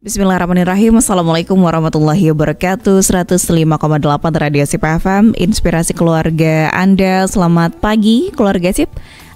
Bismillahirrahmanirrahim. Assalamualaikum warahmatullahi wabarakatuh. 105,8 Radio Sip FM, inspirasi keluarga Anda. Selamat pagi keluarga Sip.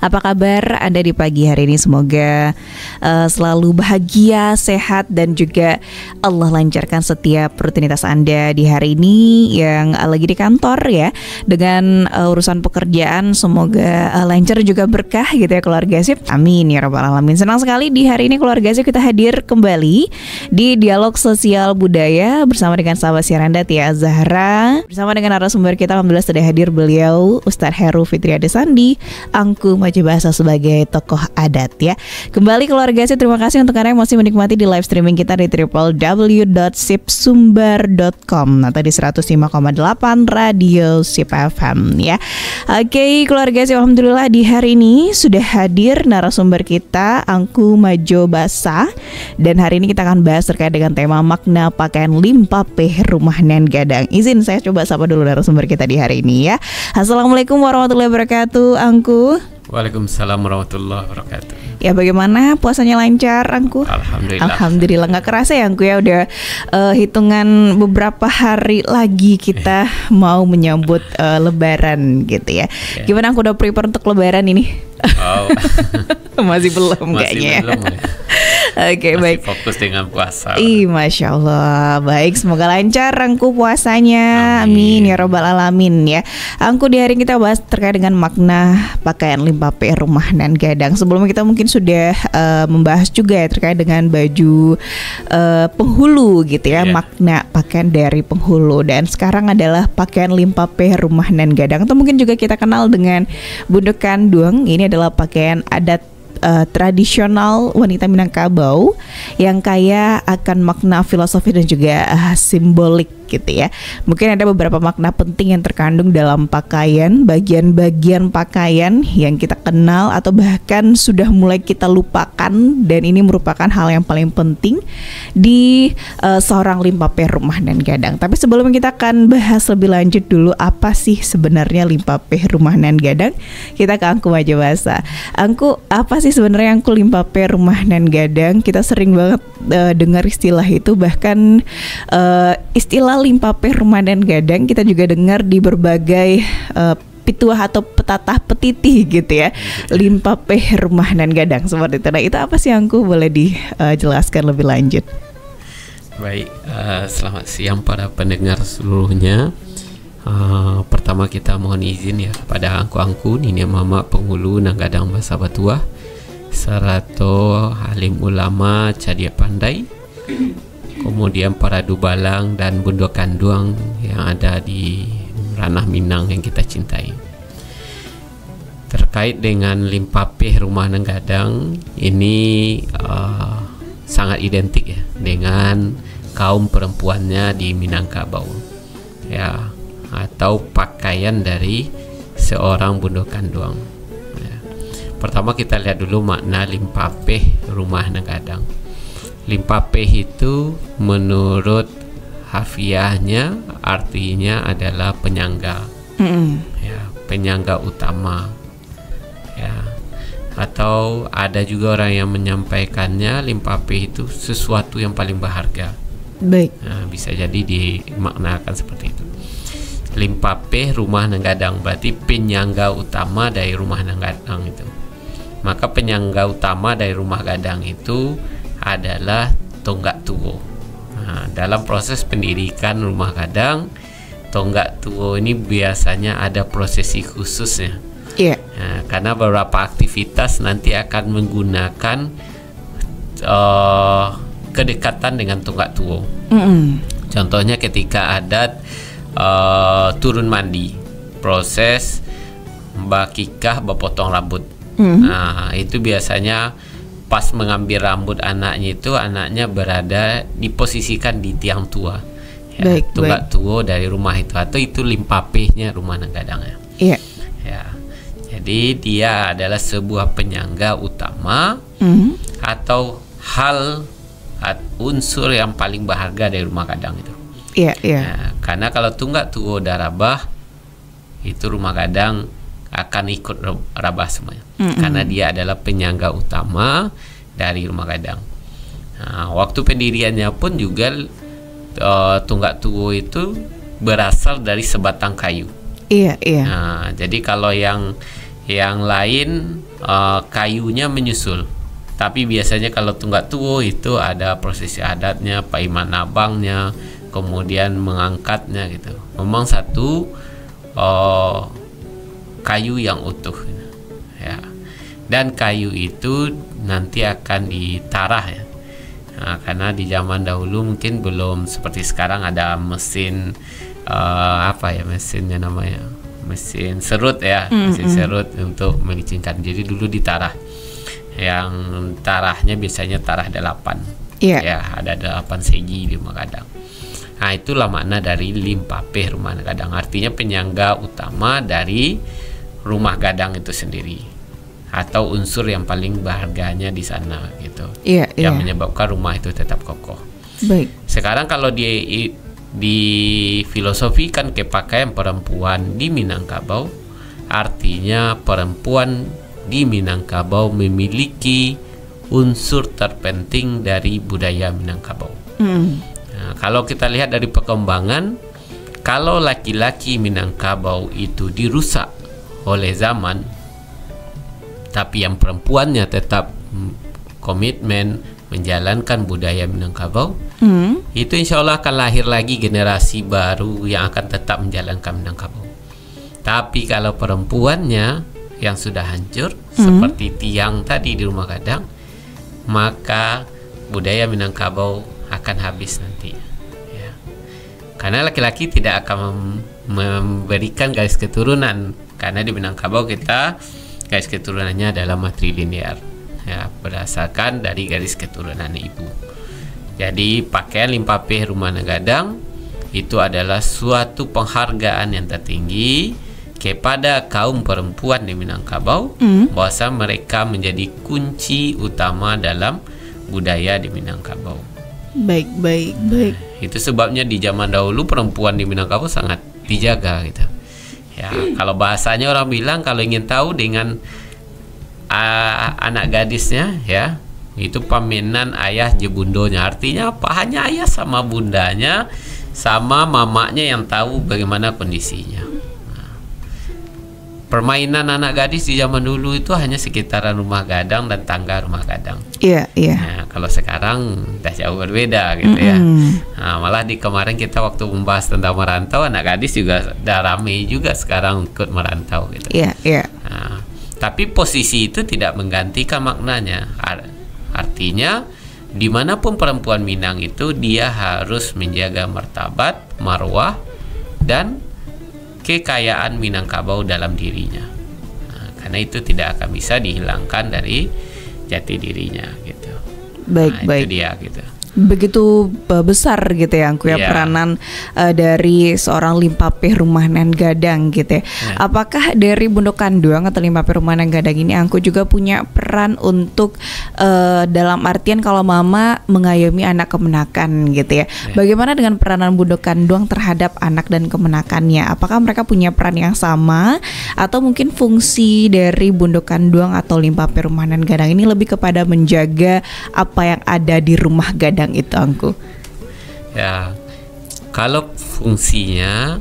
Apa kabar Anda di pagi hari ini? Semoga selalu bahagia, sehat, dan juga Allah lancarkan setiap rutinitas Anda di hari ini yang lagi di kantor ya. Dengan urusan pekerjaan semoga lancar juga berkah gitu ya keluarga Sip. Amin ya rabbal alamin. Senang sekali di hari ini keluarga Sip kita hadir kembali di Dialog Sosial Budaya bersama dengan sahabat siaran Anda Tia Zahra. Bersama dengan narasumber kita alhamdulillah sudah hadir beliau Ustadz Heru Fitriade Sandi, Angku Maju Bahasa sebagai tokoh adat ya. Kembali keluarga Sip, terima kasih untuk Anda yang masih menikmati di live streaming kita di www.sipsumbar.com atau di 105,8 Radio Sip FM ya. Oke keluarga Sip, alhamdulillah di hari ini sudah hadir narasumber kita Angku Maju Bahasa, dan hari ini kita akan bahas terkait dengan tema makna pakaian limpapeh rumah nan gadang. Izin saya coba sapa dulu narasumber kita di hari ini ya. Assalamualaikum warahmatullahi wabarakatuh Angku. Waalaikumsalam warahmatullahi wabarakatuh. Ya bagaimana puasanya lancar Angku? Alhamdulillah nggak kerasa ya Angku ya, udah hitungan beberapa hari lagi kita mau menyambut Lebaran gitu ya. Gimana Angku, udah prepare untuk Lebaran ini? Oh. Masih belum kayaknya belum, ya. Oke, baik. Fokus dengan puasa. Masya Allah. Baik, semoga lancar Angku puasanya. Amin ya robbal alamin ya. Angku, di hari ini kita bahas terkait dengan makna pakaian limpapeh rumah nan gadang. Sebelumnya kita mungkin sudah membahas juga ya terkait dengan baju penghulu gitu ya, makna pakaian dari penghulu. Dan sekarang adalah pakaian limpapeh rumah nan gadang, atau mungkin juga kita kenal dengan bunduk kanduang. Ini adalah pakaian adat tradisional wanita Minangkabau yang kaya akan makna filosofi dan juga simbolik gitu ya. Mungkin ada beberapa makna penting yang terkandung dalam pakaian, bagian-bagian pakaian yang kita kenal atau bahkan sudah mulai kita lupakan, dan ini merupakan hal yang paling penting di seorang limpapeh rumah nan gadang. Tapi sebelum kita akan bahas lebih lanjut dulu apa sih sebenarnya limpapeh rumah nan gadang, kita ke Angku Maju Bahasa. Angku, apa sih sebenarnya Angku limpapeh rumah nan gadang? Kita sering banget dengar istilah itu, bahkan istilah limpapeh rumah nan gadang kita juga dengar di berbagai pituah atau petatah petitih gitu ya. Limpapeh rumah nan gadang seperti itu. Nah, itu apa sih Angku? Boleh dijelaskan lebih lanjut? Baik, selamat siang para pendengar seluruhnya. Pertama kita mohon izin ya kepada angku-angku Nini Mama penghulu nang gadang bahasa Batuah, serato halim ulama cadia pandai, kemudian para dubalang dan bunduk kanduang yang ada di ranah Minang yang kita cintai. Terkait dengan limpapeh rumah nan gadang ini sangat identik ya dengan kaum perempuannya di Minangkabau ya, atau pakaian dari seorang bunduk kanduang ya. Pertama kita lihat dulu makna limpapeh rumah nan gadang. Limpapeh itu menurut harfiahnya artinya adalah penyangga, ya, penyangga utama, ya. Atau ada juga orang yang menyampaikannya limpapeh itu sesuatu yang paling berharga. Baik. Nah, bisa jadi dimaknakan seperti itu. Limpapeh rumah nan gadang berarti penyangga utama dari rumah nan gadang itu. Maka penyangga utama dari rumah gadang itu adalah tonggak tuwo. Nah, dalam proses pendirikan rumah gadang, tonggak tuwo ini biasanya ada prosesi khususnya. Nah, karena beberapa aktivitas nanti akan menggunakan kedekatan dengan tonggak tuwo. Contohnya ketika adat turun mandi, proses Mbak Kikah berpotong rambut. Nah, itu biasanya pas mengambil rambut anaknya itu, anaknya berada diposisikan di tiang tua ya, tonggak tua dari rumah itu, atau itu limpapehnya rumah nan gadang ya. Ya, jadi dia adalah sebuah penyangga utama atau hal unsur yang paling berharga dari rumah gadang itu. Nah, karena kalau tonggak tua darabah itu rumah gadang akan ikut rabah semuanya, karena dia adalah penyangga utama dari rumah gadang. Nah, waktu pendiriannya pun juga Tunggak Tuwo itu berasal dari sebatang kayu. Iya, iya. Nah, jadi kalau yang lain kayunya menyusul. Tapi biasanya kalau Tunggak Tuwo itu ada prosesi adatnya, paiman abangnya, kemudian mengangkatnya gitu. Memang satu kayu yang utuh, ya. Dan kayu itu nanti akan ditarah, ya. Nah, karena di zaman dahulu mungkin belum seperti sekarang ada mesin mesinnya namanya mesin serut, ya, mesin serut untuk melicinkan. Jadi dulu ditarah. Yang tarahnya biasanya tarah 8. Ya, ada 8 segi di rumah gadang. Nah, itulah makna dari Limpapeh rumah gadang. Artinya penyangga utama dari rumah gadang itu sendiri, atau unsur yang paling berharganya di sana gitu. Yang menyebabkan rumah itu tetap kokoh. Baik. Sekarang kalau difilosofikan ke pakaian perempuan di Minangkabau, artinya perempuan di Minangkabau memiliki unsur terpenting dari budaya Minangkabau. Nah, kalau kita lihat dari perkembangan, kalau laki-laki Minangkabau itu dirusak oleh zaman, tapi yang perempuannya tetap komitmen menjalankan budaya Minangkabau, itu insya Allah akan lahir lagi generasi baru yang akan tetap menjalankan Minangkabau. Tapi kalau perempuannya yang sudah hancur, seperti tiang tadi di rumah gadang, maka budaya Minangkabau akan habis nanti, ya. Karena laki-laki tidak akan memberikan garis keturunan, karena di Minangkabau kita garis keturunannya adalah matrilinear, ya, berdasarkan dari garis keturunan ibu. Jadi pakaian Limpapeh rumah gadang itu adalah suatu penghargaan yang tertinggi kepada kaum perempuan di Minangkabau, bahwa mereka menjadi kunci utama dalam budaya di Minangkabau. Baik. Itu sebabnya di zaman dahulu perempuan di Minangkabau sangat dijaga gitu. Ya, kalau bahasanya orang bilang kalau ingin tahu dengan anak gadisnya, ya, itu paminan ayah jebundonya. Artinya apa? Hanya ayah sama bundanya sama mamanya yang tahu bagaimana kondisinya. Permainan anak gadis di zaman dulu itu hanya sekitaran rumah gadang dan tangga rumah gadang. Iya. Nah, kalau sekarang udah jauh berbeda gitu, ya. Nah, malah di kemarin kita waktu membahas tentang merantau, anak gadis juga udah rame juga sekarang ikut merantau gitu. Iya. Nah, tapi posisi itu tidak menggantikan maknanya. Artinya dimanapun perempuan Minang itu dia harus menjaga martabat, marwah, dan kekayaan Minangkabau dalam dirinya. Nah, karena itu tidak akan bisa dihilangkan dari jati dirinya gitu. Baik. Itu dia gitu. Begitu besar gitu ya, Angku, ya, peranan dari seorang Limpapeh rumah nan gadang gitu ya. Apakah dari Bundok Kanduang atau Limpapeh rumah nan gadang ini Angku juga punya peran untuk dalam artian kalau mama mengayomi anak kemenakan gitu ya. Bagaimana dengan peranan Bundok Kanduang terhadap anak dan kemenakannya? Apakah mereka punya peran yang sama, atau mungkin fungsi dari Bundok Kanduang atau Limpapeh rumah nan gadang ini lebih kepada menjaga apa yang ada di rumah gadang itu, Angku? Ya, kalau fungsinya,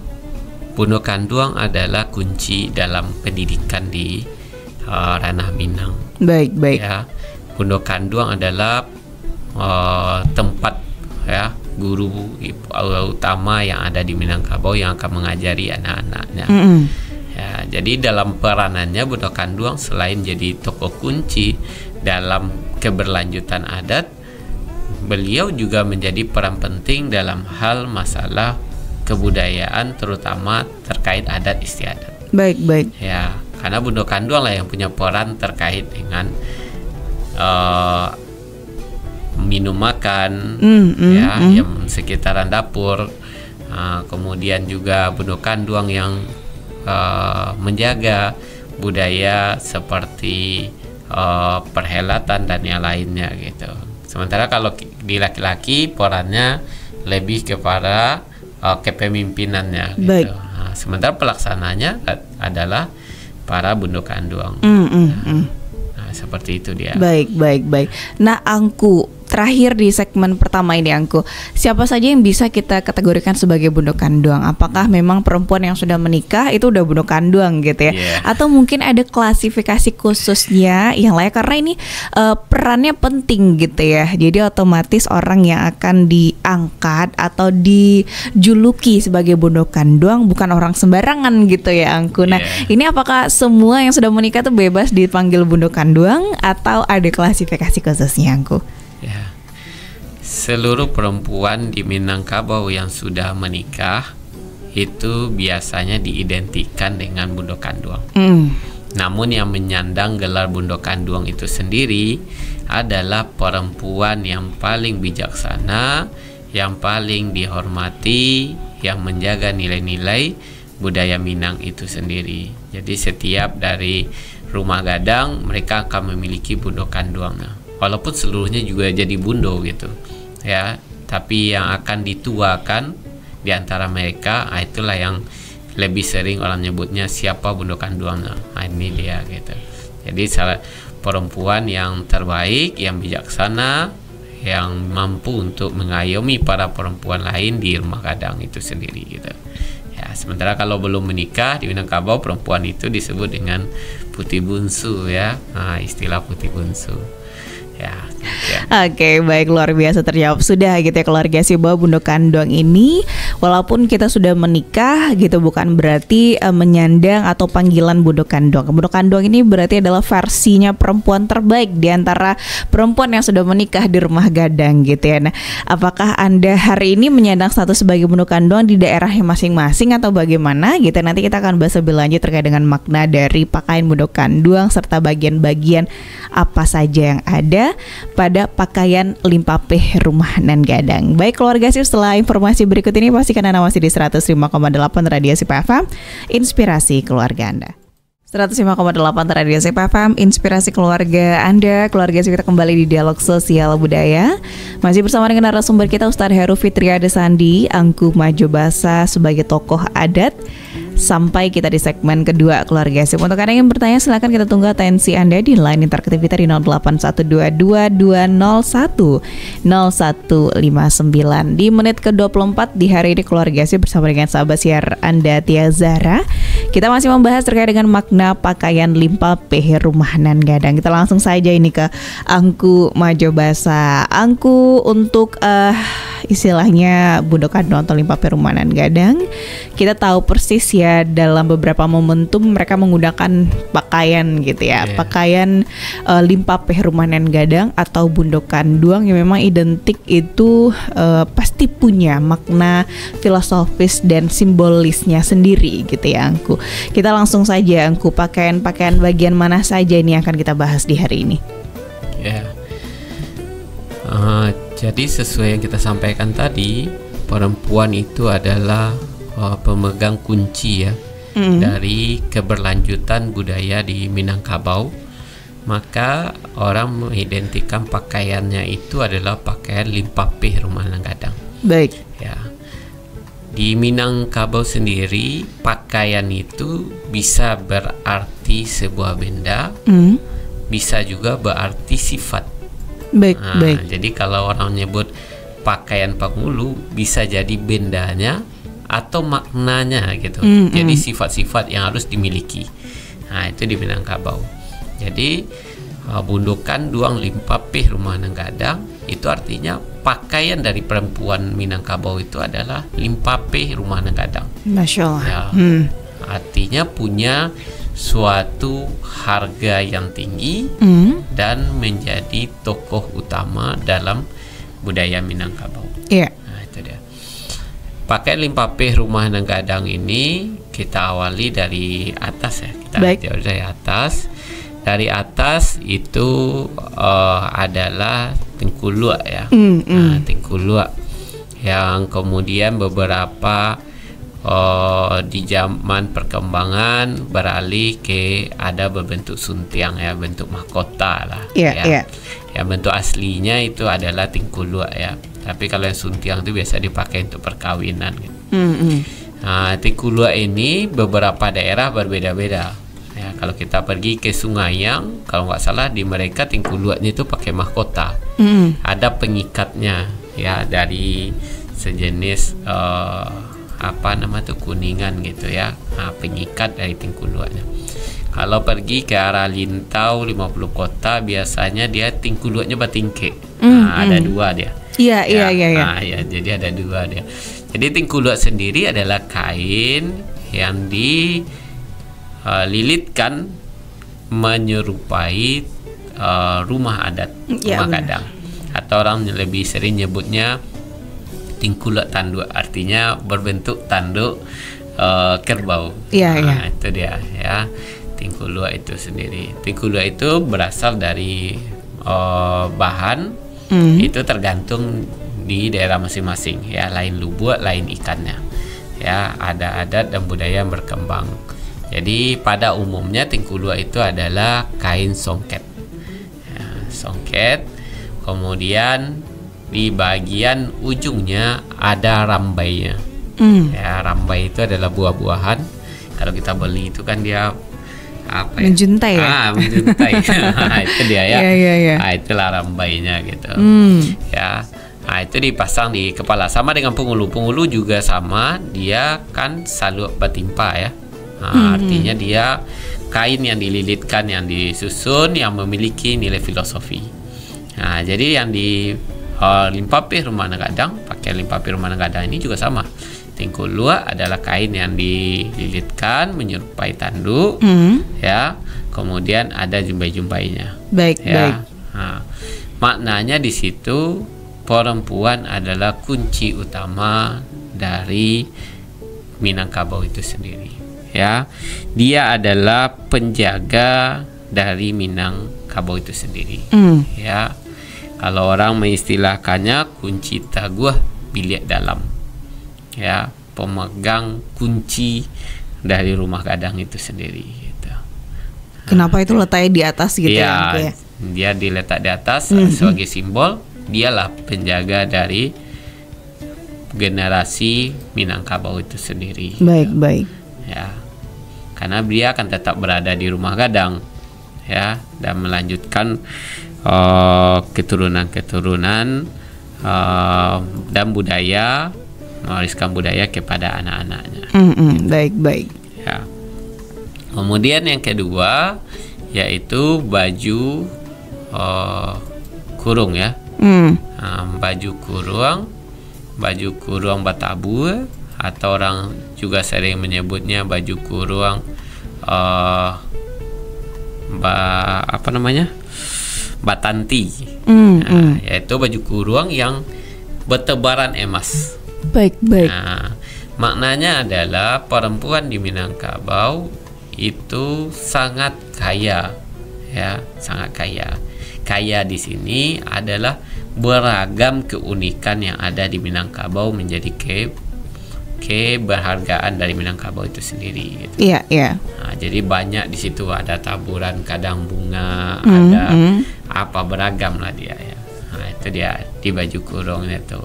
Bundok Kanduang adalah kunci dalam pendidikan di ranah Minang. Baik. Ya, Bundok Kanduang adalah tempat, ya, guru utama yang ada di Minangkabau yang akan mengajari anak-anaknya. Ya, jadi dalam peranannya Bundok Kanduang selain jadi tokoh kunci dalam keberlanjutan adat, beliau juga menjadi peran penting dalam hal masalah kebudayaan, terutama terkait adat istiadat. Baik. Ya, karena Bundok Kanduang lah yang punya peran terkait dengan minum makan, yang sekitaran dapur. Kemudian juga Bundok Kanduang yang menjaga budaya seperti perhelatan dan yang lainnya gitu. Sementara kalau di laki-laki perannya lebih kepada kepemimpinannya gitu. Nah, sementara pelaksananya adalah para Bundok Kanduang. Nah, seperti itu dia. Baik. Nah, Angku, terakhir di segmen pertama ini Angku, siapa saja yang bisa kita kategorikan sebagai bundo kanduang? Apakah memang perempuan yang sudah menikah itu udah bundo kanduang gitu ya? Atau mungkin ada klasifikasi khususnya yang layak, karena ini perannya penting gitu ya. Jadi otomatis orang yang akan diangkat atau dijuluki sebagai bundo kanduang bukan orang sembarangan gitu ya Angku. Nah, ini apakah semua yang sudah menikah tuh bebas dipanggil bundo kanduang atau ada klasifikasi khususnya Angku? Ya, seluruh perempuan di Minangkabau yang sudah menikah itu biasanya diidentikan dengan bundo kanduang. Namun yang menyandang gelar bundo kanduang itu sendiri adalah perempuan yang paling bijaksana, yang paling dihormati, yang menjaga nilai-nilai budaya Minang itu sendiri. Jadi setiap dari rumah gadang mereka akan memiliki bundo kanduang. Nah, walaupun seluruhnya juga jadi bundo gitu ya, tapi yang akan dituakan di antara mereka, itulah yang lebih sering orang nyebutnya siapa bundo kanduang. Nah, ini dia gitu. Jadi salah perempuan yang terbaik, yang bijaksana, yang mampu untuk mengayomi para perempuan lain di rumah gadang itu sendiri gitu. Ya, sementara kalau belum menikah di Minangkabau, perempuan itu disebut dengan putih bungsu ya. Nah, istilah putih bungsu. Ya. Oke, baik, luar biasa terjawab sudah gitu ya keluarga sih bahwa bundo kanduang ini walaupun kita sudah menikah gitu bukan berarti menyandang atau panggilan bundo kanduang. Bundo kanduang ini berarti adalah versinya perempuan terbaik di antara perempuan yang sudah menikah di rumah gadang gitu ya. Nah, apakah Anda hari ini menyandang status sebagai bundo kanduang di daerahnya masing-masing atau bagaimana gitu? Nanti kita akan bahas lebih lanjut terkait dengan makna dari pakaian bundo kanduang serta bagian-bagian apa saja yang ada pada pakaian limpapeh rumah nan gadang. Baik keluarga sih, setelah informasi berikut ini pastikan Anda masih di 105,8 Radio Sip FM, inspirasi keluarga Anda. 105,8 Radio Sip FM, inspirasi keluarga Anda. Keluarga sih, kita kembali di Dialog Sosial Budaya. Masih bersama dengan narasumber kita Ustadz Heru Fitria Desandi, Angku Majobasa sebagai tokoh adat. Sampai kita di segmen kedua keluarga sip. Untuk Anda yang bertanya silakan kita tunggu atensi Anda di line interaktif kita di 081222010159. Di menit ke-24 di hari ini keluarga sip bersama dengan sahabat siar Anda Tia Zahra. Kita masih membahas terkait dengan makna pakaian limpapeh rumah nan gadang. Kita langsung saja ini ke Angku Majobasa. Angku, untuk istilahnya bundo kanduang atau limpapeh rumah nan gadang, kita tahu persis ya dalam beberapa momentum mereka menggunakan pakaian gitu ya, pakaian limpapeh rumah nan gadang atau bundo kanduang yang memang identik itu pasti punya makna filosofis dan simbolisnya sendiri gitu ya Angku. Kita langsung saja Angku, pakaian-pakaian bagian mana saja ini akan kita bahas di hari ini? Ya, jadi sesuai yang kita sampaikan tadi, perempuan itu adalah pemegang kunci ya dari keberlanjutan budaya di Minangkabau. Maka orang mengidentikan pakaiannya itu adalah pakaian limpapeh rumah nan gadang. Baik. Ya. Di Minangkabau sendiri pakaian itu bisa berarti sebuah benda, bisa juga berarti sifat. Baik, baik. Jadi kalau orang nyebut pakaian Pangulu bisa jadi bendanya atau maknanya gitu. Jadi sifat-sifat yang harus dimiliki. Nah, itu di Minangkabau. Jadi bundo kanduang limpapeh rumah nan gadang itu artinya pakaian dari perempuan Minangkabau itu adalah limpapeh rumah nan gadang. Masya Allah. Ya, artinya punya suatu harga yang tinggi dan menjadi tokoh utama dalam budaya Minangkabau. Iya. Nah, itu dia. Pakaian limpapeh rumah nan gadang ini kita awali dari atas ya. Kita jauh dari atas. Dari atas itu adalah tengkuluk ya. Nah, tengkuluk yang kemudian beberapa di zaman perkembangan beralih ke ada berbentuk suntiang ya, bentuk mahkota lah. Ya, bentuk aslinya itu adalah tengkuluk ya. Tapi kalau yang suntiang itu biasa dipakai untuk perkawinan gitu. Nah, tengkuluk ini beberapa daerah berbeda-beda. Ya, kalau kita pergi ke Sungayang, kalau nggak salah di mereka Tingkuluatnya itu pakai mahkota. Ada pengikatnya ya, dari sejenis apa nama tuh, kuningan gitu ya. Nah, pengikat dari Tingkuluatnya. Kalau pergi ke arah Lintau 50 kota, biasanya dia Tingkuluatnya batingke. Ada dua dia. Iya. Nah, ya, jadi ada dua dia. Jadi Tingkuluat sendiri adalah kain yang dililitkan menyerupai rumah adat, rumah gadang. Atau orang lebih sering nyebutnya Tingkuluat tanduk, artinya berbentuk tanduk kerbau. Nah, itu dia ya, Tingkuluat itu sendiri. Tingkuluat itu berasal dari bahan, itu tergantung di daerah masing-masing ya, lain lubuk, lain ikannya ya, ada adat dan budaya yang berkembang. Jadi pada umumnya Tingkuluat itu adalah kain songket ya, songket, kemudian di bagian ujungnya ada rambainya. Ya, rambai itu adalah buah-buahan. Kalau kita beli itu kan dia apa ya? Menjuntai ya? Menjuntai. Itu dia ya. Iya. Nah, itulah rambainya gitu. Ya. Nah, itu dipasang di kepala, sama dengan pungulu. Pungulu juga sama, dia kan selalu bertimpa ya. Nah, artinya dia kain yang dililitkan, yang disusun, yang memiliki nilai filosofi. Nah, jadi yang di Limpapih Rumah Gadang, pakai Limpapih Rumah Gadang ini juga sama. Tingkuluat adalah kain yang dililitkan menyerupai tanduk, ya. Kemudian ada jumbai-jumbainya. Baik. Nah, maknanya di situ perempuan adalah kunci utama dari Minangkabau itu sendiri. Ya, dia adalah penjaga dari Minangkabau itu sendiri. Ya. Kalau orang mengistilahkannya kunci taguh bilik dalam. Ya, pemegang kunci dari rumah gadang itu sendiri gitu. Kenapa itu letaknya di atas gitu ya? Dia diletak di atas sebagai simbol dialah penjaga dari generasi Minangkabau itu sendiri. Baik. Ya. Karena dia akan tetap berada di rumah gadang ya, dan melanjutkan keturunan-keturunan dan budaya, mewariskan budaya kepada anak-anaknya. Baik. Ya. Kemudian yang kedua yaitu baju kurung ya. Baju kurung Batabu, atau orang juga sering menyebutnya baju kurung Batanti. Yaitu baju kurung yang bertebaran emas. Baik. Nah, maknanya adalah perempuan di Minangkabau itu sangat kaya, ya, sangat kaya. Kaya di sini adalah beragam keunikan yang ada di Minangkabau menjadi keberhargaan dari Minangkabau itu sendiri. Gitu. Iya. Nah, jadi banyak di situ, ada taburan kadang bunga, ada apa beragam lah dia ya. Nah, itu dia di baju kurung itu.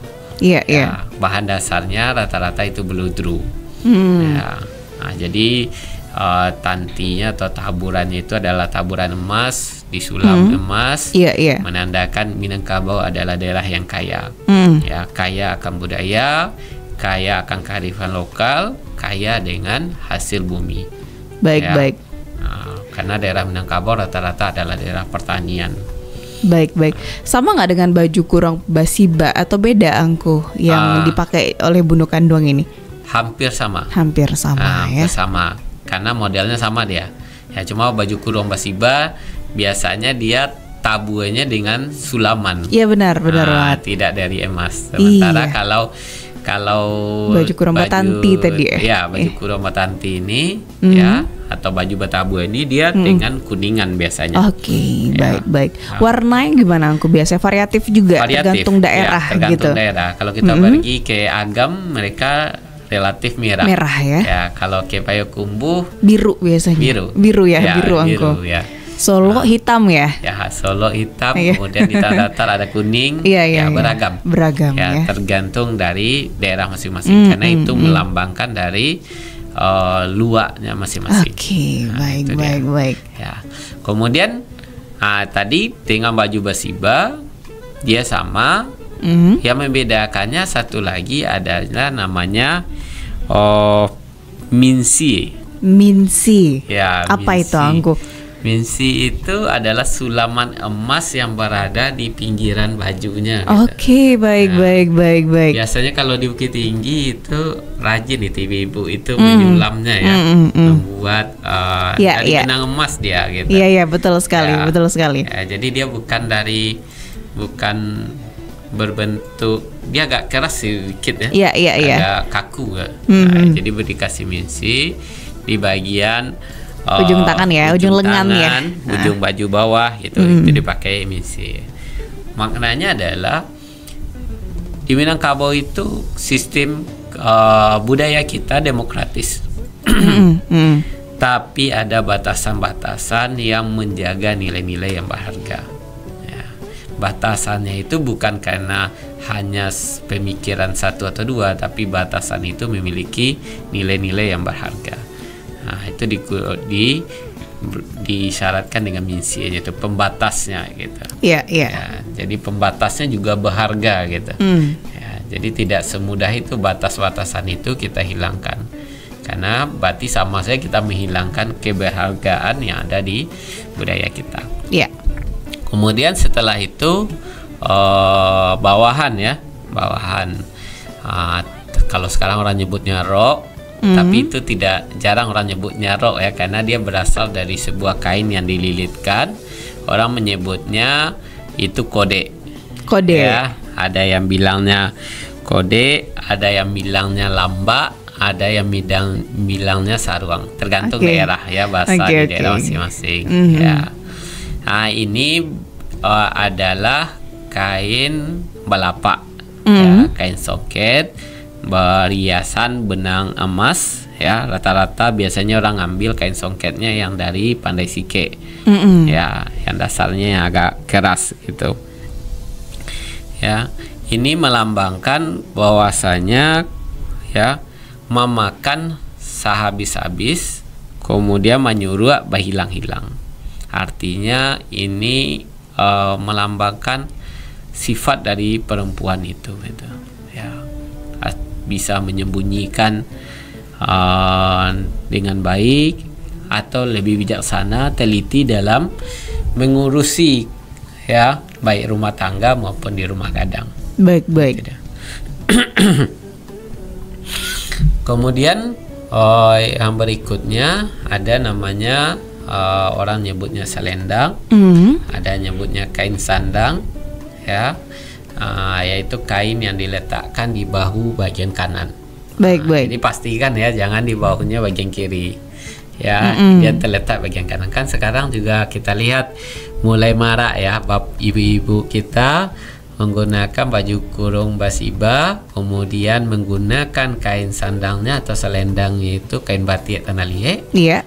Iya. Bahan dasarnya rata-rata itu beludru. Ya. Nah, jadi tantinya atau taburannya itu adalah taburan emas, disulam emas, menandakan Minangkabau adalah daerah yang kaya. Ya, kaya akan budaya, kaya akan kearifan lokal, kaya dengan hasil bumi. Baik. Nah, karena daerah Minangkabau rata-rata adalah daerah pertanian. Baik. Sama nggak dengan baju kurung Basiba atau beda Angku yang dipakai oleh Bunda Kanduang ini? Hampir sama. Hampir sama. Karena modelnya sama dia. Ya, cuma baju kurung Basiba biasanya dia tabuannya dengan sulaman. Iya benar banget. Tidak dari emas. Sementara kalau baju kurung Batanti tadi ya. Ya, baju kurung Batanti ini ya, atau baju Batabu ini dia dengan kuningan biasanya. Oke, baik. Warnanya gimana Angku? Biasanya variatif juga, tergantung daerah ya, tergantung gitu. daerah. Kalau kita pergi ke Agam, mereka relatif merah. Merah ya. Ya, kalau ke Payakumbuh biru biasanya. Biru Angku. Ya. Solo hitam ya. Ya, Solo hitam, kemudian di datar ada kuning. Beragam. Ya, tergantung dari daerah masing-masing, karena itu melambangkan dari luaknya masing-masing. Oke, baik, itu baik, dia. baik. Ya. Kemudian tadi dengan baju basiba dia sama. Yang membedakannya satu lagi adalah namanya minsi. Minsi. Ya, Apa minsi. itu, Angku? Minsi itu adalah sulaman emas yang berada di pinggiran bajunya. Gitu. Oke, baik, Nah, baik, baik, baik. Biasanya kalau di Bukit Tinggi itu rajin itu ibu-ibu itu menyulamnya ya, membuat Ya, dari ya. benang emas dia gitu. Iya, iya, betul sekali, Ya. betul sekali. Ya, jadi dia bukan berbentuk, dia agak keras sedikit ya. Iya, iya, iya. Agak kaku ya. Nah, jadi dikasih minsi di bagian Ujung tangan ya, ujung lengan ya. ujung baju bawah gitu, itu dipakai minsi. Maknanya adalah di Minangkabau itu sistem budaya kita demokratis, tapi ada batasan-batasan yang menjaga nilai-nilai yang berharga. Ya. Batasannya itu bukan karena hanya pemikiran satu atau dua, tapi batasan itu memiliki nilai-nilai yang berharga. Nah, itu disyaratkan dengan minsi, yaitu pembatasnya gitu. Iya, iya. Ya, jadi pembatasnya juga berharga gitu. Ya, jadi tidak semudah itu batas-batasan itu kita hilangkan. Karena berarti sama saja kita menghilangkan keberhargaan yang ada di budaya kita. Iya. Kemudian setelah itu bawahan ya, bawahan. Kalau sekarang orang nyebutnya rok. Tapi itu tidak jarang orang nyebutnya rok ya, karena dia berasal dari sebuah kain yang dililitkan. Orang menyebutnya itu kode. Kode. Ya, ada yang bilangnya kode, ada yang bilangnya lamba, ada yang bilangnya saruang. Tergantung daerah ya, bahasa di daerah masing-masing. Ya. Nah, ini adalah kain balapa, ya, kain soket berhiasan benang emas ya. Rata-rata biasanya orang ambil kain songketnya yang dari Pandai Sike, ya, yang dasarnya yang agak keras gitu ya. Ini melambangkan bahwasanya ya, memakan sehabis-habis kemudian menyuruh bahilang-hilang. Artinya ini melambangkan sifat dari perempuan itu gitu ya, bisa menyembunyikan dengan baik atau lebih bijaksana, teliti dalam mengurusi ya, baik rumah tangga maupun di rumah gadang. Baik, baik. Kemudian yang berikutnya ada namanya orang nyebutnya selendang, ada nyebutnya kain sandang ya. Yaitu kain yang diletakkan di bahu bagian kanan. Baik, baik. Ini pastikan ya, jangan di bahunya bagian kiri. Ya, dia terletak bagian kanan. Kan sekarang juga kita lihat mulai marak ya, bab ibu-ibu kita menggunakan baju kurung basiba, kemudian menggunakan kain sandangnya atau selendangnya itu kain batik tanah liat. Iya.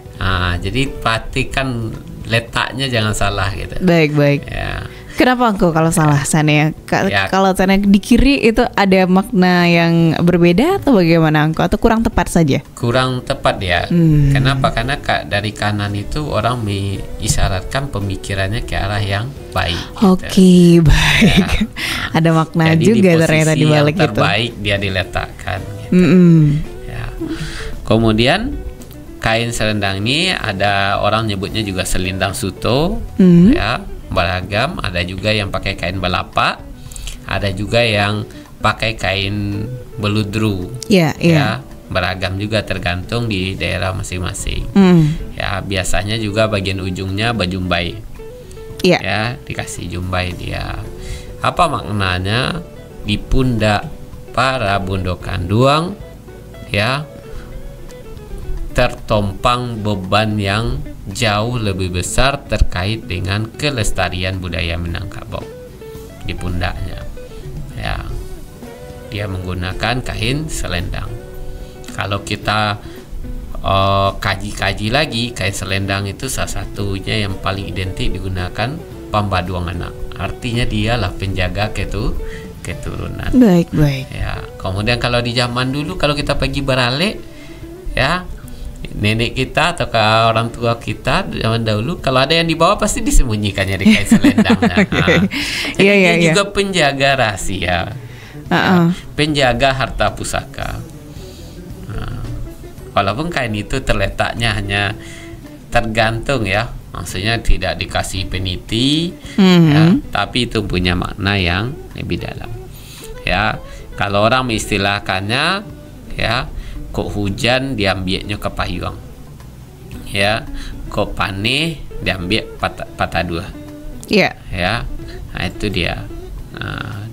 Jadi pastikan letaknya jangan salah gitu. Baik, baik. Ya. Kenapa Angku kalau salah sana ya? Ya. Kalau sana di kiri itu ada makna yang berbeda atau bagaimana Angku? Atau kurang tepat saja? Kurang tepat ya. Kenapa? Karena dari kanan itu orang mengisyaratkan pemikirannya ke arah yang baik. Oke, baik. Ya. Ada makna jadi juga di ternyata di balik itu. terbaik dia diletakkan. Gitu. Ya. Kemudian kain selendang ini ada orang nyebutnya juga selendang suto, ya, beragam. Ada juga yang pakai kain balapa, ada juga yang pakai kain beludru. Iya, ya, beragam juga tergantung di daerah masing-masing. Ya, biasanya juga bagian ujungnya bajumbai. Iya. Ya, dikasih jumbai dia. Apa maknanya? Di pundak para bondo kanduang ya, tertompang beban yang jauh lebih besar terkait dengan kelestarian budaya Minangkabau di pundaknya. Ya, dia menggunakan kain selendang. Kalau kita kaji-kaji lagi, kain selendang itu salah satunya yang paling identik digunakan pambaduang anak. Artinya dialah penjaga keturunan. Baik, baik. Ya, kemudian kalau di zaman dulu kalau kita pergi beralek ya, nenek kita atau ke orang tua kita zaman dahulu, kalau ada yang dibawa pasti disembunyikannya di kain selendang. Jadi dia juga penjaga rahasia, penjaga harta pusaka. Walaupun kain itu terletaknya hanya tergantung ya, maksudnya tidak dikasih peniti, ya, tapi itu punya makna yang lebih dalam. Ya, kalau orang mengistilahkannya, ya, kok hujan diambilnya ke payung, ya, kok paneh diambil patah dua, ya, nah itu dia,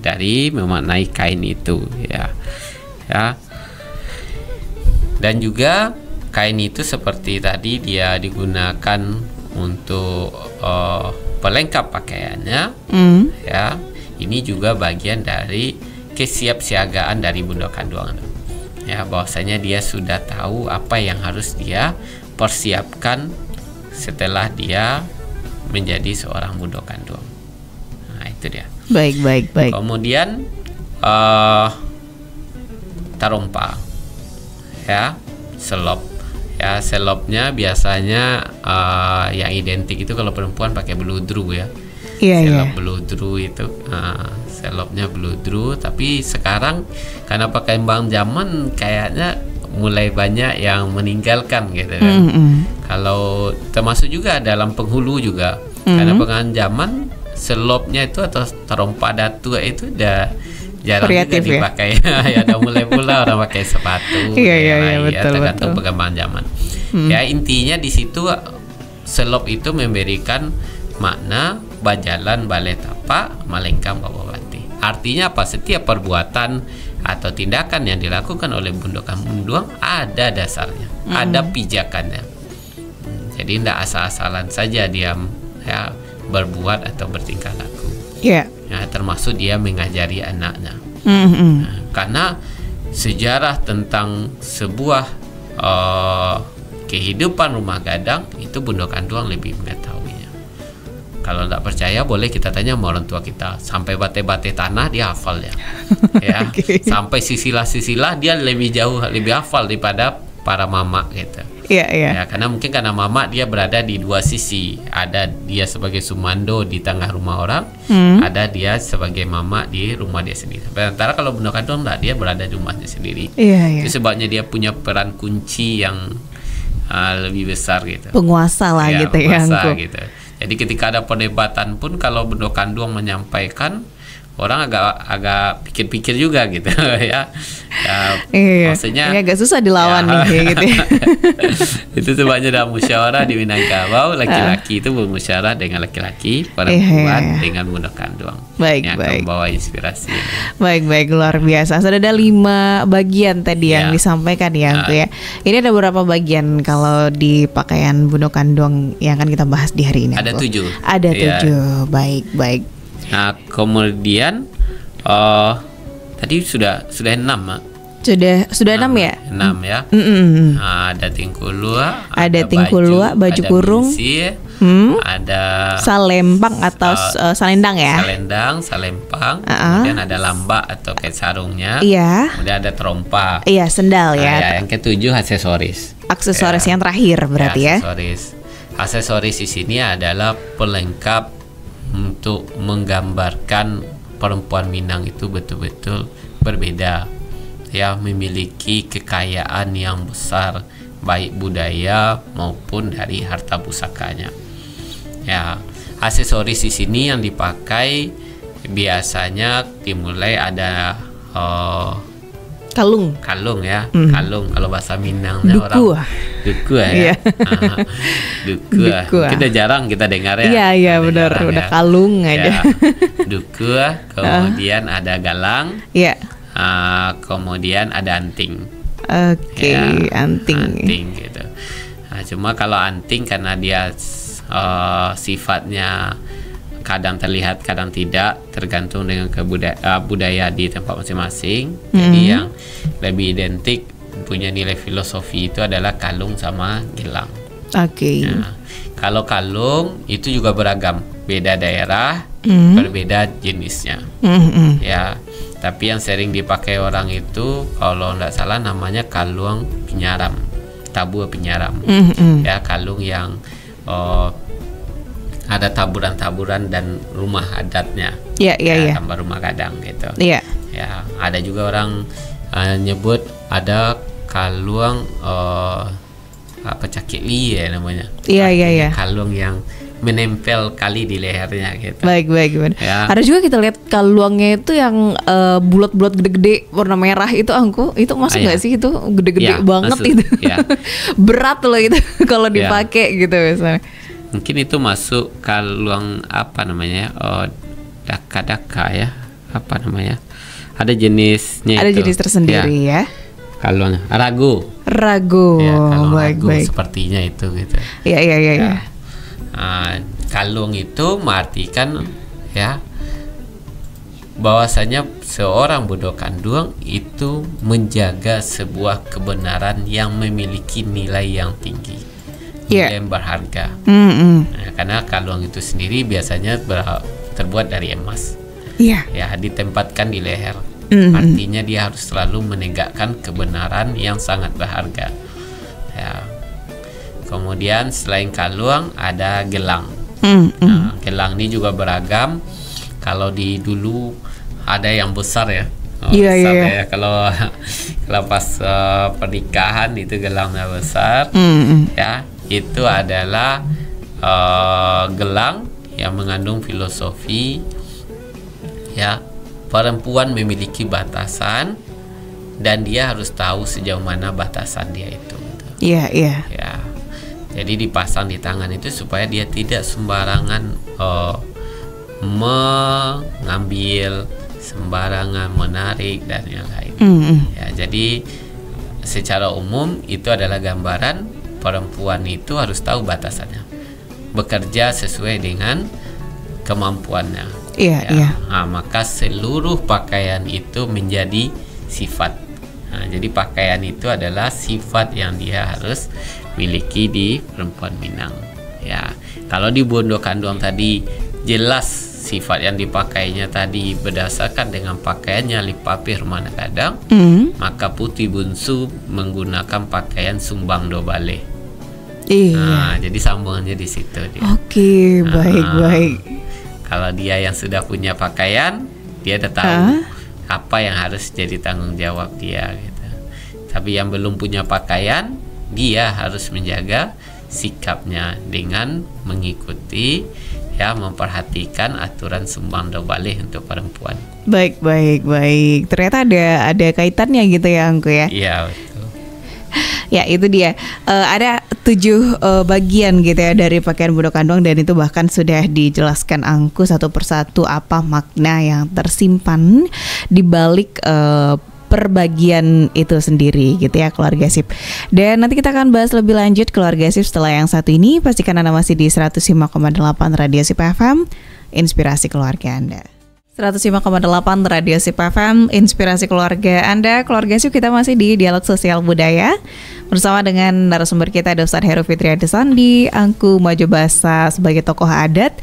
dari memaknai kain itu, ya. Dan juga kain itu seperti tadi dia digunakan untuk pelengkap pakaiannya, ya. Ini juga bagian dari kesiapsiagaan dari Bundo Kanduang, ya, bahwasanya dia sudah tahu apa yang harus dia persiapkan setelah dia menjadi seorang Bundo Kanduang. Nah itu dia. Baik. Kemudian tarompa, ya, selop. Ya, selopnya biasanya yang identik itu kalau perempuan pakai beludru ya. Selop beludru itu, selopnya beludru. Tapi sekarang karena pakai bang zaman kayaknya mulai banyak yang meninggalkan gitu kan. Kalau termasuk juga dalam penghulu juga, karena pengan zaman selopnya itu atau tarompa datua itu udah jarang juga dipakai. Ya, udah mulai pula orang pakai sepatu. Tergantung perkembangan zaman. Ya, intinya di situ selop itu memberikan makna bajalan balai tapak malengkang babawati. Artinya apa? Setiap perbuatan atau tindakan yang dilakukan oleh Bundo Kanduang ada dasarnya, ada pijakannya. Jadi tidak asal-asalan saja dia ya berbuat atau bertingkah laku. Ya, termasuk dia mengajari anaknya. Nah, karena sejarah tentang sebuah kehidupan rumah gadang itu Bundo Kanduang lebih mengetahuinya. Kalau tidak percaya boleh kita tanya sama orang tua kita. Sampai bate-bate tanah dia hafal ya. Ya. Sampai sisilah-sisilah dia lebih jauh, lebih hafal daripada para mama gitu. Ya, karena mungkin karena mama dia berada di dua sisi. Ada dia sebagai sumando di tengah rumah orang, ada dia sebagai mama di rumah dia sendiri. Sementara kalau Bundo Kanduang dia berada di rumahnya sendiri. Itu sebabnya dia punya peran kunci yang lebih besar gitu. Penguasa lah gitu ya. Penguasa gitu. Jadi ketika ada perdebatan pun kalau Bundo Kanduang menyampaikan, orang agak pikir-pikir juga gitu ya. Maksudnya agak susah dilawan nih gitu ya. Itu sebabnya dalam musyawarah di Minangkabau laki-laki itu bermusyawarah dengan laki-laki, perempuan dengan Bundo Kanduang. Yang membawa inspirasi. Baik, luar biasa. Sudah ada 5 bagian tadi yang disampaikan ya, ya. Ini ada beberapa bagian kalau di pakaian Bundo Kanduang yang akan kita bahas di hari ini. Ada 7. Ada 7. Baik. Nah, kemudian tadi sudah 6, Mak. Sudah 6 ya? 6 ya. Ada tingkulua, ada tingkulua, baju kurung, ada salempang atau salendang ya? Salempang. Kemudian ada lambak atau kayak sarungnya. Kemudian ada trompa. Sendal ya. Yang ketujuh aksesoris. Aksesoris yang terakhir berarti ya. Aksesoris di sini adalah pelengkap untuk menggambarkan perempuan Minang itu betul-betul berbeda, ya, memiliki kekayaan yang besar baik budaya maupun dari harta pusakanya. Ya, aksesoris di sini yang dipakai biasanya dimulai ada kalung ya. Kalung kalau bahasa Minangnya orang duku ya. Duku. Kita jarang kita dengar ya. Iya benar, udah kalung aja. Duku, kemudian ada galang. Kemudian ada anting. Anting gitu. Nah, cuma kalau anting karena dia sifatnya kadang terlihat, kadang tidak, tergantung dengan budaya di tempat masing-masing. Jadi yang lebih identik punya nilai filosofi itu adalah kalung sama gelang. Nah, kalau kalung itu juga beragam, beda daerah, berbeda jenisnya. Ya, tapi yang sering dipakai orang itu kalau tidak salah namanya kalung penyaram. tabu penyaram. Ya, kalung yang ada taburan-taburan dan rumah adatnya. Gambar rumah gadang gitu. Ya, ada juga orang nyebut ada kalung apa cakili ya namanya. Kalung yang menempel kali di lehernya gitu. Baik. Ya. Ada juga kita lihat kalungnya itu yang bulat-bulat gede-gede warna merah itu Angku. Itu masuk nggak sih itu gede-gede banget masuk. Itu. Berat loh itu kalau dipakai gitu misalnya. Mungkin itu masuk kalung apa namanya? Daka-daka ya. Apa namanya? Ada jenisnya. Ada jenis tersendiri ya. Kalung ragu. Ya, kalung ragu sepertinya itu gitu. Iya. Kalung itu mengartikan ya bahwasanya seorang Budo Kanduang itu menjaga sebuah kebenaran yang memiliki nilai yang tinggi, yang berharga. Karena kalung itu sendiri biasanya terbuat dari emas. Ya, ditempatkan di leher. Artinya dia harus selalu menegakkan kebenaran yang sangat berharga. Ya. Kemudian selain kalung ada gelang. Gelang ini juga beragam. Kalau di dulu ada yang besar ya. Ya. Kalau pas pernikahan itu gelangnya besar. Ya, itu adalah gelang yang mengandung filosofi. Ya, perempuan memiliki batasan dan dia harus tahu sejauh mana batasan dia itu. Ya. Jadi dipasang di tangan itu supaya dia tidak sembarangan mengambil, sembarangan menarik dan yang lain. Ya, jadi secara umum itu adalah gambaran perempuan itu harus tahu batasannya, bekerja sesuai dengan kemampuannya. Maka seluruh pakaian itu menjadi sifat. Jadi pakaian itu adalah sifat yang dia harus miliki di perempuan Minang. Ya, kalau di Budo Kanduang tadi jelas sifat yang dipakainya tadi berdasarkan dengan pakaiannya Limpape Rumah Gadang, maka Putri Bungsu menggunakan pakaian Sumbang Dobale. Jadi sambungannya di situ dia. Baik. Kalau dia yang sudah punya pakaian, dia udah tahu apa yang harus jadi tanggung jawab dia gitu. Tapi yang belum punya pakaian, dia harus menjaga sikapnya dengan mengikuti memperhatikan aturan Sumbang Dobale untuk perempuan. Baik. Ternyata ada kaitannya gitu ya Angku ya. Iya, betul. Ya, itu dia. Ada 7 bagian gitu ya dari pakaian Budo Kanduang, dan itu bahkan sudah dijelaskan Angku satu persatu apa makna yang tersimpan di balik perbagian itu sendiri gitu ya, keluarga sip. Dan nanti kita akan bahas lebih lanjut keluarga sip setelah yang satu ini. Pastikan Anda masih di 105,8 Radio Sip FM, inspirasi keluarga Anda. 105,8 Radio Sip FM, inspirasi keluarga Anda. Keluarga Sip, kita masih di Dialog Sosial Budaya bersama dengan narasumber kita, Ustadz Heru Fitriadi Sandi, Angku Majobasa sebagai tokoh adat,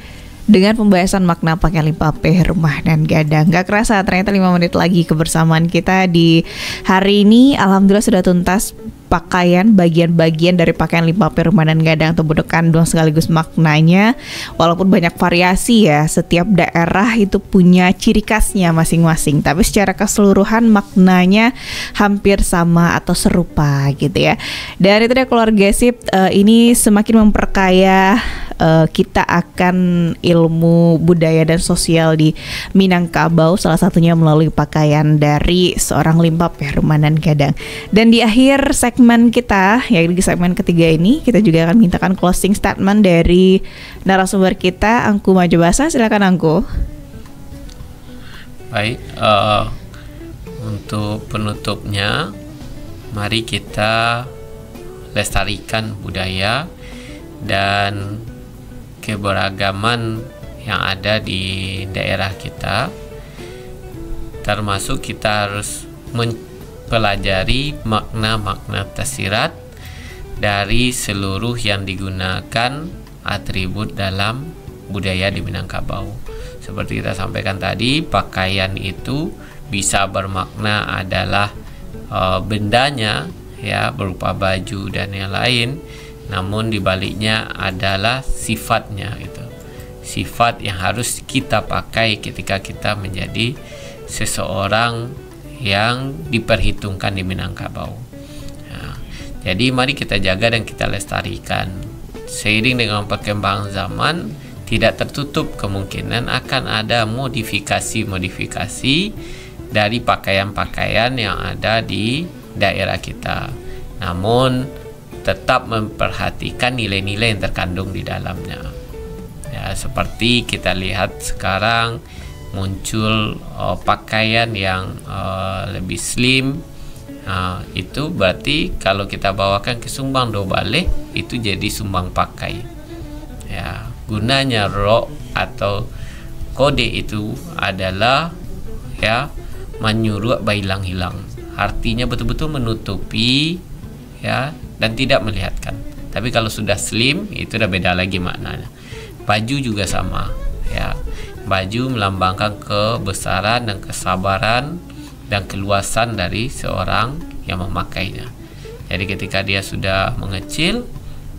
dengan pembahasan makna pakaian Limpape Rumah dan Gadang. Gak kerasa ternyata 5 menit lagi kebersamaan kita di hari ini. Alhamdulillah sudah tuntas pakaian, bagian-bagian dari pakaian Limpape Rumah dan Gadang atau Budo Kanduang sekaligus maknanya. Walaupun banyak variasi ya, setiap daerah itu punya ciri khasnya masing-masing, tapi secara keseluruhan maknanya hampir sama atau serupa gitu ya. Dan itu dia keluarga sip, ini semakin memperkaya kita akan ilmu budaya dan sosial di Minangkabau, salah satunya melalui pakaian dari seorang Limpape Rumah dan Gadang. Dan di akhir segmen kita, ya di segmen ketiga ini, kita juga akan mintakan closing statement dari narasumber kita, Angku Majobasa. Silakan Angku. Baik, untuk penutupnya, mari kita lestarikan budaya dan keberagaman yang ada di daerah kita, termasuk kita harus mempelajari makna-makna tersirat dari seluruh yang digunakan atribut dalam budaya di Minangkabau. Seperti kita sampaikan tadi, pakaian itu bisa bermakna adalah bendanya ya, berupa baju dan yang lain, namun dibaliknya adalah sifatnya gitu. Sifat yang harus kita pakai ketika kita menjadi seseorang yang diperhitungkan di Minangkabau. Nah, jadi mari kita jaga dan kita lestarikan. Seiring dengan perkembangan zaman, tidak tertutup kemungkinan akan ada modifikasi dari pakaian-pakaian yang ada di daerah kita. Namun tetap memperhatikan nilai-nilai yang terkandung di dalamnya. Ya, seperti kita lihat sekarang muncul pakaian yang lebih slim. Itu berarti kalau kita bawakan ke Sumbang Dobale, itu jadi sumbang pakai. Ya, gunanya rok atau kode itu adalah ya menyuruh hilang-hilang. Artinya betul-betul menutupi ya dan tidak melihatkan. Tapi kalau sudah slim itu udah beda lagi maknanya. Baju juga sama ya. Baju melambangkan kebesaran dan kesabaran dan keluasan dari seorang yang memakainya. Jadi ketika dia sudah mengecil,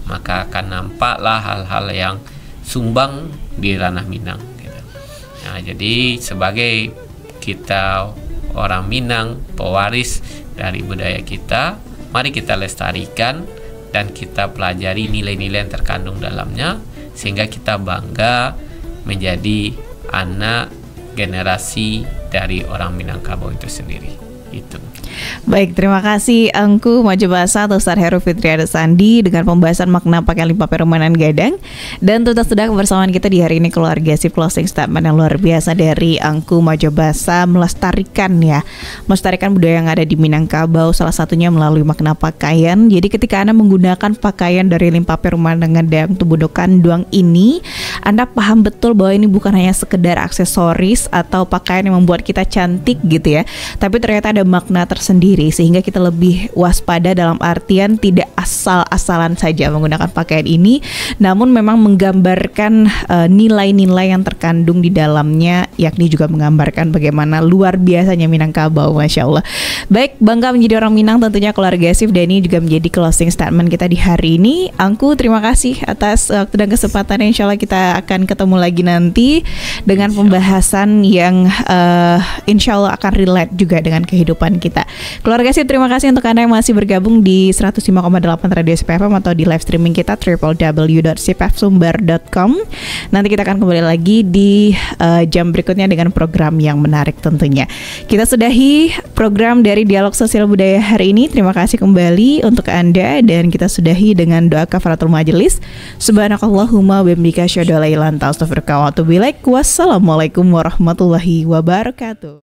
maka akan nampaklah hal-hal yang sumbang di ranah Minang gitu. Nah, jadi sebagai kita orang Minang, pewaris dari budaya kita, mari kita lestarikan dan kita pelajari nilai-nilai yang terkandung dalamnya, sehingga kita bangga menjadi anak generasi dari orang Minangkabau itu sendiri. Itu. Baik, terima kasih Angku Majobasa atau Ustaz Heru Fitriana Sandi dengan pembahasan makna pakaian Limpape Rumah Nan Gadang. Dan tuntas sudah kebersamaan kita di hari ini keluarga sip closing statement yang luar biasa dari Angku Majobasa melestarikan budaya yang ada di Minangkabau, salah satunya melalui makna pakaian. Jadi ketika Anda menggunakan pakaian dari Limpape Rumah Nan Gadang Tubudo Kanduang ini, Anda paham betul bahwa ini bukan hanya sekedar aksesoris atau pakaian yang membuat kita cantik gitu ya, tapi ternyata ada makna tersendiri, sehingga kita lebih waspada dalam artian tidak asal-asalan saja menggunakan pakaian ini, namun memang menggambarkan nilai-nilai yang terkandung di dalamnya, yakni juga menggambarkan bagaimana luar biasanya Minangkabau, Masya Allah. Baik, bangga menjadi orang Minang tentunya keluarga Sif, dan ini juga menjadi closing statement kita di hari ini. Angku, terima kasih atas waktu dan kesempatan. Insya Allah kita akan ketemu lagi nanti dengan pembahasan yang insya Allah akan relate juga dengan kehidupan kita. Keluarga Sip, terima kasih untuk Anda yang masih bergabung di 105,8 Radio Sip FM atau di live streaming kita www.sipfsumber.com. Nanti kita akan kembali lagi di jam berikutnya dengan program yang menarik tentunya. Kita sudahi program dari Dialog Sosial Budaya hari ini. Terima kasih kembali untuk Anda, dan kita sudahi dengan doa kafaratul majelis. Subhanakallahumma wa bihamdika asyhadu an la ilaha illa anta astaghfiruka wa atubu ilaik. Wassalamualaikum warahmatullahi wabarakatuh.